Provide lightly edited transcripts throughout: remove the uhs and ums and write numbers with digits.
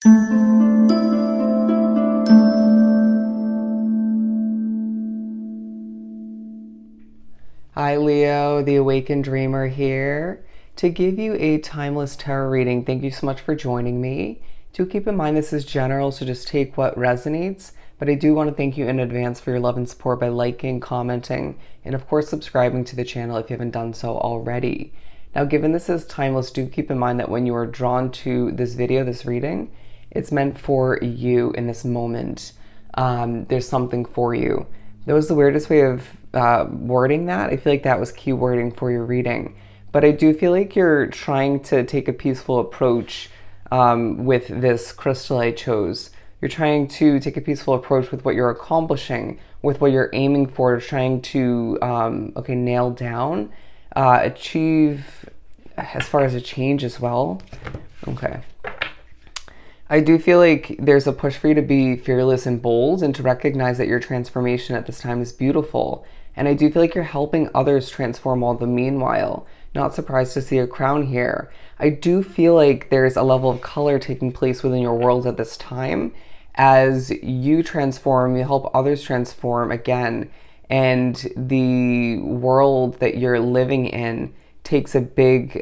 Hi Leo, the Awakened Dreamer here to give you a timeless tarot reading. Thank you so much for joining me. Do keep in mind this is general, so just take what resonates. But I do want to thank you in advance for your love and support by liking, commenting, and of course subscribing to the channel if you haven't done so already. Now, given this is timeless, do keep in mind that when you are drawn to this video, this reading, it's meant for you in this moment. There's something for you. That was the weirdest way of wording that. I feel like that was key wording for your reading. But I do feel like you're trying to take a peaceful approach with this crystal I chose. You're trying to take a peaceful approach with what you're accomplishing, with what you're aiming for, trying to, nail down, achieve as far as a change as well. Okay. I do feel like there's a push for you to be fearless and bold and to recognize that your transformation at this time is beautiful. And I do feel like you're helping others transform all the meanwhile. Not surprised to see a crown here. I do feel like there's a level of color taking place within your world at this time. As you transform, you help others transform again. And the world that you're living in takes a big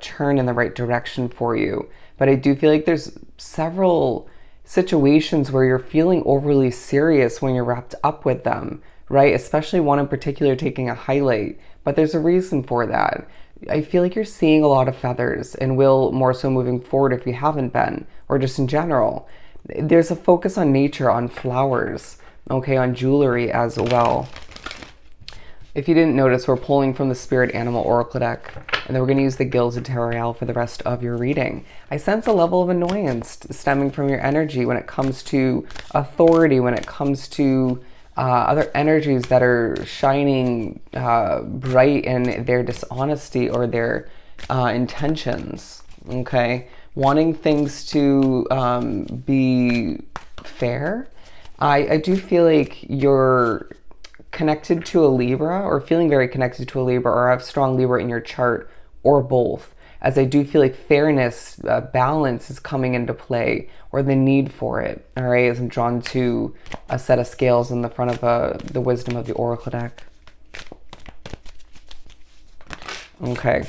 turn in the right direction for you. But I do feel like there's several situations where you're feeling overly serious when you're wrapped up with them, right? Especially one in particular taking a highlight, but there's a reason for that. I feel like you're seeing a lot of feathers and will more so moving forward if you haven't been, or just in general. There's a focus on nature, on flowers, okay, on jewelry as well. If you didn't notice, we're pulling from the Spirit Animal Oracle deck, and then we're going to use the Gilded Tarot Royale for the rest of your reading. I sense a level of annoyance stemming from your energy when it comes to authority, when it comes to other energies that are shining bright in their dishonesty or their intentions, okay? Wanting things to be fair. I do feel like you're connected to a Libra or feeling very connected to a Libra or have strong Libra in your chart or both, as I do feel like fairness, balance is coming into play or the need for it, all right, as I'm drawn to a set of scales in the front of the Wisdom of the Oracle deck. Okay,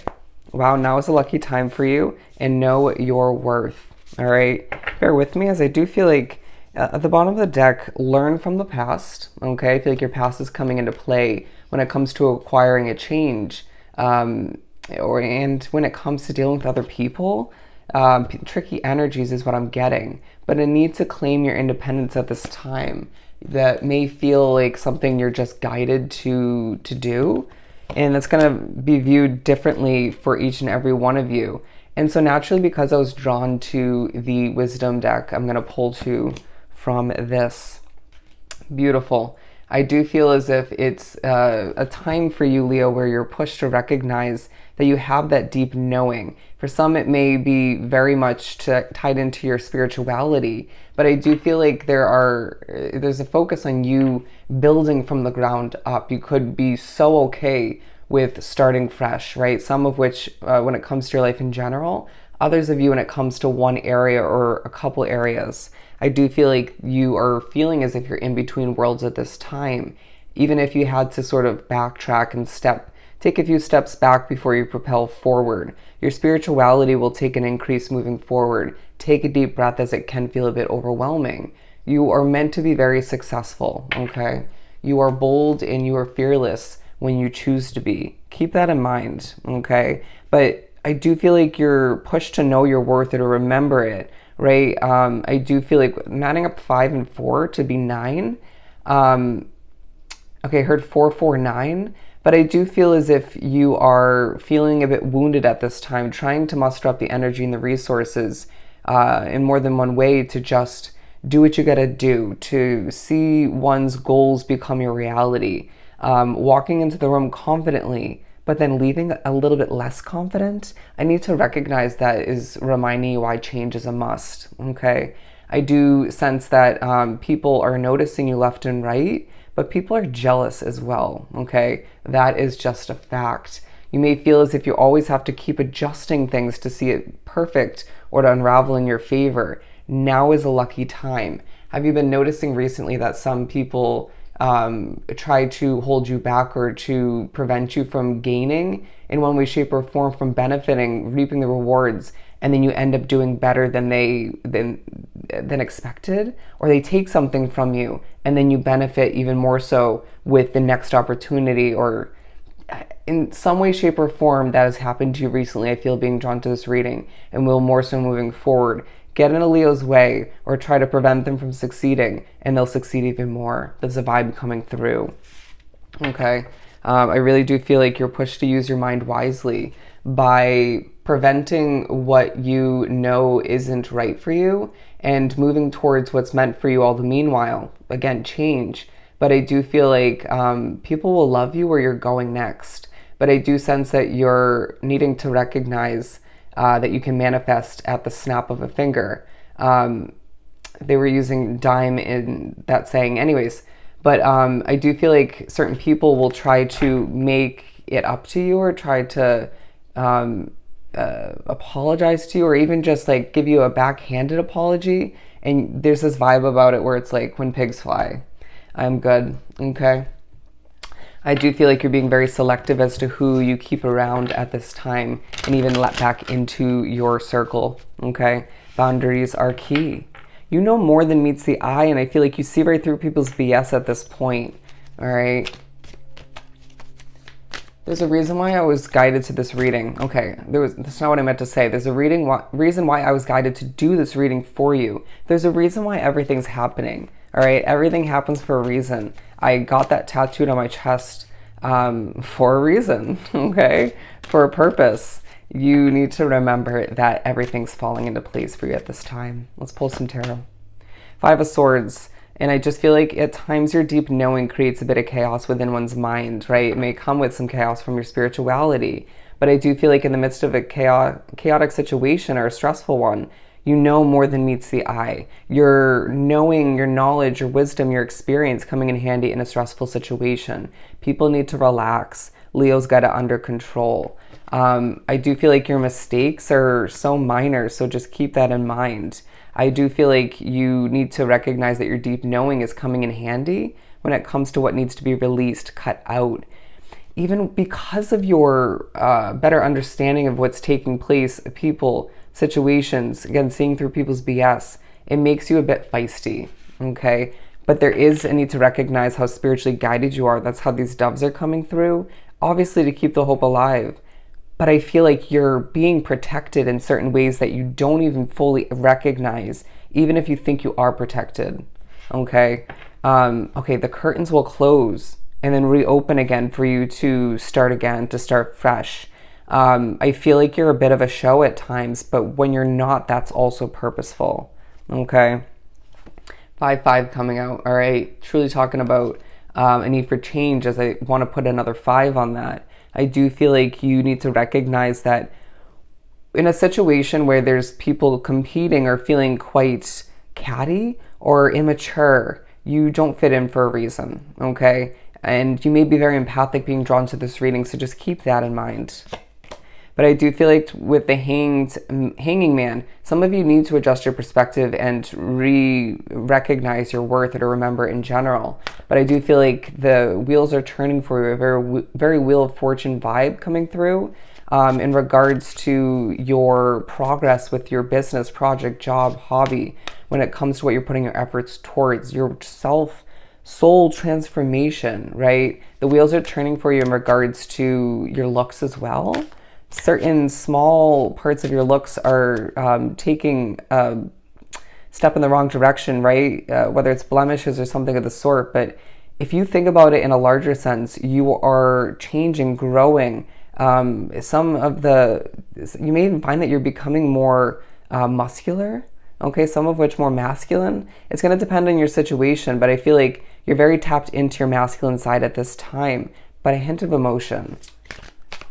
wow, now is a lucky time for you and know your worth, all right? Bear with me as I do feel like at the bottom of the deck, learn from the past, okay? I feel like your past is coming into play when it comes to acquiring a change. And when it comes to dealing with other people, tricky energies is what I'm getting. But a need to claim your independence at this time that may feel like something you're just guided to do. And it's going to be viewed differently for each and every one of you. And so naturally, because I was drawn to the Wisdom deck, I'm going to pull two from this. Beautiful. I do feel as if it's a time for you, Leo, where you're pushed to recognize that you have that deep knowing. For some, it may be very much tied into your spirituality, but I do feel like there's a focus on you building from the ground up. You could be so okay with starting fresh, right? Some of which, when it comes to your life in general, others of you when it comes to one area or a couple areas. I do feel like you are feeling as if you're in between worlds at this time, even if you had to sort of backtrack and take a few steps back before you propel forward. Your spirituality will take an increase moving forward. Take a deep breath as it can feel a bit overwhelming. You are meant to be very successful, okay? You are bold and you are fearless when you choose to be. Keep that in mind, okay? But I do feel like you're pushed to know your worth or to remember it, right? I do feel like matting up 5 and 4 to be 9. Okay, I heard 4, 4, 9. But I do feel as if you are feeling a bit wounded at this time, trying to muster up the energy and the resources in more than one way to just do what you gotta do, to see one's goals become your reality. Walking into the room confidently, but then leaving a little bit less confident. I need to recognize that is reminding you why change is a must, okay? I do sense that people are noticing you left and right, but people are jealous as well, okay? That is just a fact. You may feel as if you always have to keep adjusting things to see it perfect or to unravel in your favor. now is a lucky time. Have you been noticing recently that some people try to hold you back or to prevent you from gaining in one way, shape, or form, from benefiting, reaping the rewards, and then you end up doing better than expected, or they take something from you and then you benefit even more so with the next opportunity, or in some way, shape, or form that has happened to you recently. I feel being drawn to this reading, and will more so moving forward. Get in a Leo's way or try to prevent them from succeeding, and they'll succeed even more. There's a vibe coming through. Okay. I really do feel like you're pushed to use your mind wisely by preventing what you know isn't right for you and moving towards what's meant for you all the meanwhile. Again, change. But I do feel like people will love you where you're going next. But I do sense that you're needing to recognize that you can manifest at the snap of a finger. They were using dime in that saying anyways. But I do feel like certain people will try to make it up to you, or try to apologize to you, or even just like give you a backhanded apology. And there's this vibe about it where it's like when pigs fly. I'm good. Okay. I do feel like you're being very selective as to who you keep around at this time and even let back into your circle. Okay. Boundaries are key. You know more than meets the eye, and I feel like you see right through people's BS at this point. All right. There's a reason why I was guided to this reading. Okay, that's not what I meant to say. There's a reason why I was guided to do this reading for you. There's a reason why everything's happening. All right, everything happens for a reason. I got that tattooed on my chest for a reason. Okay, for a purpose. You need to remember that everything's falling into place for you at this time. Let's pull some tarot. Five of Swords. And I just feel like at times your deep knowing creates a bit of chaos within one's mind, right? It may come with some chaos from your spirituality. But I do feel like in the midst of a chaotic situation or a stressful one, you know more than meets the eye. Your knowing, your knowledge, your wisdom, your experience coming in handy in a stressful situation. People need to relax. Leo's got it under control. I do feel like your mistakes are so minor, so just keep that in mind. I do feel like you need to recognize that your deep knowing is coming in handy when it comes to what needs to be released, cut out. Even because of your better understanding of what's taking place, people, situations, again, seeing through people's BS, it makes you a bit feisty, okay? But there is a need to recognize how spiritually guided you are. That's how these doves are coming through, obviously to keep the hope alive. But I feel like you're being protected in certain ways that you don't even fully recognize, even if you think you are protected, okay? Okay, the curtains will close and then reopen again for you to start again, to start fresh. I feel like you're a bit of a show at times, but when you're not, that's also purposeful, okay? 5-5 coming out, all right? Truly talking about a need for change, as I want to put another 5 on that. I do feel like you need to recognize that in a situation where there's people competing or feeling quite catty or immature, you don't fit in for a reason, okay? And you may be very empathic being drawn to this reading, so just keep that in mind. But I do feel like with the hanging man, some of you need to adjust your perspective and recognize your worth, or to remember in general. But I do feel like the wheels are turning for you, a very Wheel of Fortune vibe coming through in regards to your progress with your business, project, job, hobby, when it comes to what you're putting your efforts towards, your soul transformation, right? The wheels are turning for you in regards to your looks as well. Certain small parts of your looks are taking a step in the wrong direction, right? Whether it's blemishes or something of the sort. But if you think about it in a larger sense, you are changing, growing. You may even find that you're becoming more muscular, okay? Some of which more masculine. It's going to depend on your situation, but I feel like you're very tapped into your masculine side at this time, but a hint of emotion.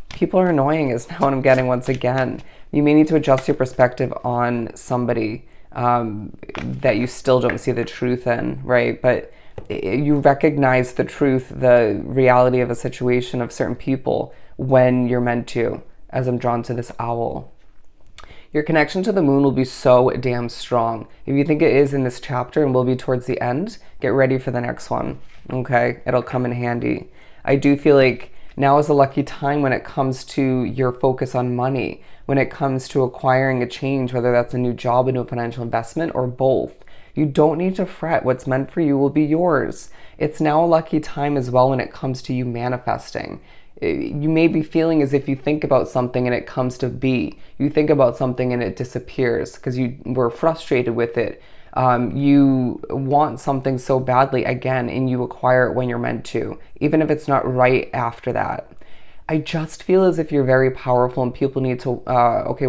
People are annoying is now what I'm getting once again. You may need to adjust your perspective on somebody that you still don't see the truth in, right? But you recognize the truth, the reality of a situation, of certain people when you're meant to, as I'm drawn to this owl. Your connection to the moon will be so damn strong. If you think it is in this chapter and will be towards the end, get ready for the next one. Okay? It'll come in handy. I do feel like now is a lucky time when it comes to your focus on money, when it comes to acquiring a change, whether that's a new job, a new financial investment, or both. You don't need to fret. What's meant for you will be yours. It's now a lucky time as well when it comes to you manifesting. You may be feeling as if you think about something and it comes to be. You think about something and it disappears because you were frustrated with it. You want something so badly again and you acquire it when you're meant to, even if it's not right after that. I just feel as if you're very powerful and people need to,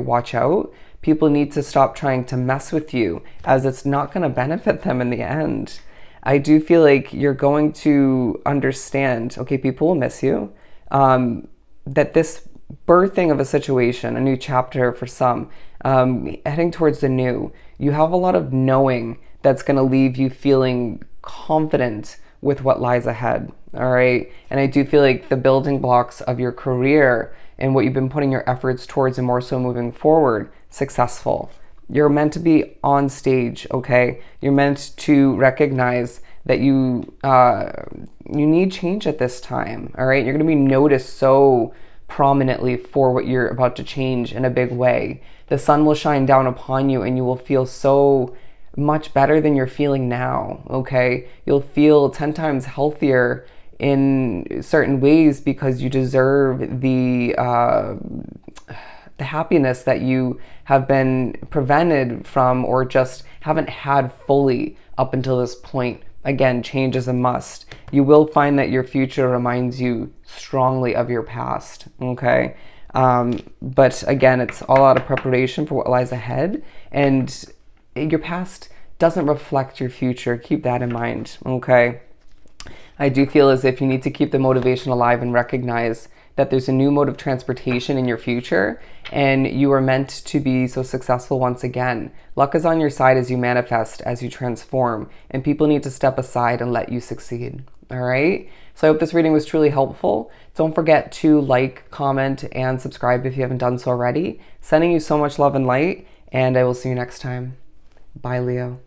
watch out. People need to stop trying to mess with you as it's not going to benefit them in the end. I do feel like you're going to understand, okay, people will miss you. That this birthing of a situation, a new chapter for some, heading towards the new, you have a lot of knowing that's going to leave you feeling confident with what lies ahead. All right. And I do feel like the building blocks of your career and what you've been putting your efforts towards and more so moving forward, successful. You're meant to be on stage. Okay. You're meant to recognize that you need change at this time. All right. You're going to be noticed so prominently for what you're about to change in a big way. The sun will shine down upon you and you will feel so much better than you're feeling now. Okay. You'll feel 10 times healthier in certain ways because you deserve the happiness that you have been prevented from or just haven't had fully up until this point. Again, change is a must. You will find that your future reminds you strongly of your past, okay? But again, it's all out of preparation for what lies ahead, and your past doesn't reflect your future. Keep that in mind, okay? I do feel as if you need to keep the motivation alive and recognize that there's a new mode of transportation in your future and you are meant to be so successful once again. Luck is on your side as you manifest, as you transform, and people need to step aside and let you succeed. All right? So I hope this reading was truly helpful. Don't forget to like, comment, and subscribe if you haven't done so already. Sending you so much love and light, and I will see you next time. Bye, Leo.